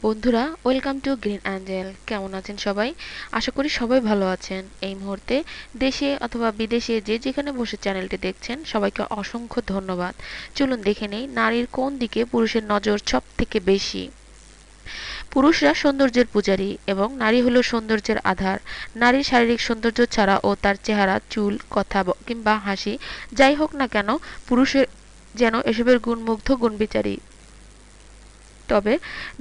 বন্ধুরা, welcome to green Angel. কেমন আছেন সবাই? আশা করি সবাই ভালো আছেন। এই মুহূর্তে দেশে অথবা বিদেশে যে যেখানে বসে চ্যানেলটি দেখছেন সবাইকে অসংখ্য ধন্যবাদ। চলুন দেখে নেই নারীর কোন দিকে পুরুষের নজর সব থেকে বেশি। পুরুষরা সৌন্দর্যের পূজারী এবং নারী হলো সৌন্দর্যের আধার। নারীর শারীরিক সৌন্দর্য ছাড়া ও তার চেহারা, চুল, কথা কিংবা হাসি যাই হোক না কেন, পুরুষের যেন এসবের গুণমুগ্ধ গুণবিচারী। তবে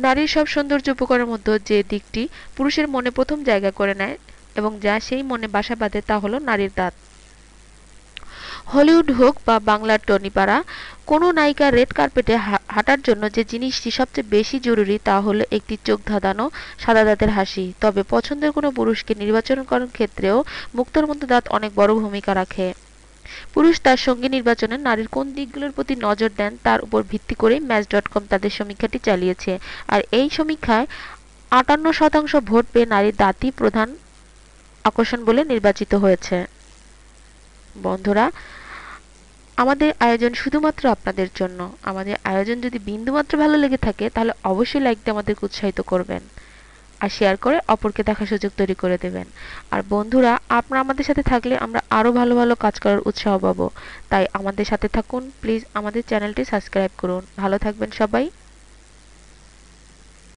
নারীর সব সৌন্দর্য উপকরণের মধ্যে যে দিকটি পুরুষের মনে প্রথম জায়গা করে নেয় এবং যা সেই মনে বাসা বাঁধে তা হলো নারীর দাঁত। হলিউড হোক বা বাংলার টনিপাড়া, কোনো নায়িকা রেড কার্পেটে হাঁটার জন্য যে জিনিসটি সবচেয়ে বেশি জরুরি তা হলো একটি চোখ ধাঁধানো সাদা দাঁতের হাসি। তবে পছন্দের কোনো পুরুষকে নির্বাচন করার ক্ষেত্রেও মুক্তোর মতো দাঁত অনেক বড় ভূমিকা রাখে। পুরুষ তার সঙ্গী নির্বাচনে নারীর কোন দিকগুলোর প্রতি নজর দেন তার উপর ভিত্তি করেই ম্যাচ.কম তাদের সমীক্ষাটি চালিয়েছে। আর এই সমীক্ষায় ৫৮% ভোট পেয়ে নারীর দাঁতই প্রধান আকর্ষণ বলে নির্বাচিত হয়েছে। বন্ধুরা, আমাদের আয়োজন শুধুমাত্র আপনাদের জন্য। আমাদের আয়োজন যদি বিন্দুমাত্র ভালো লেগে থাকে তাহলে অবশ্যই লাইক দিয়ে আমাদেরকে উৎসাহিত করবেন আর শেয়ার করে অপরকে দেখার সুযোগ তৈরি করে দেবেন। আর বন্ধুরা, আপনারা আমাদের সাথে থাকলে আমরা আরো ভালো ভালো কাজ করার উৎসাহ পাবো। তাই আমাদের সাথে থাকুন, প্লিজ আমাদের চ্যানেলটি সাবস্ক্রাইব করুন। ভালো থাকবেন সবাই।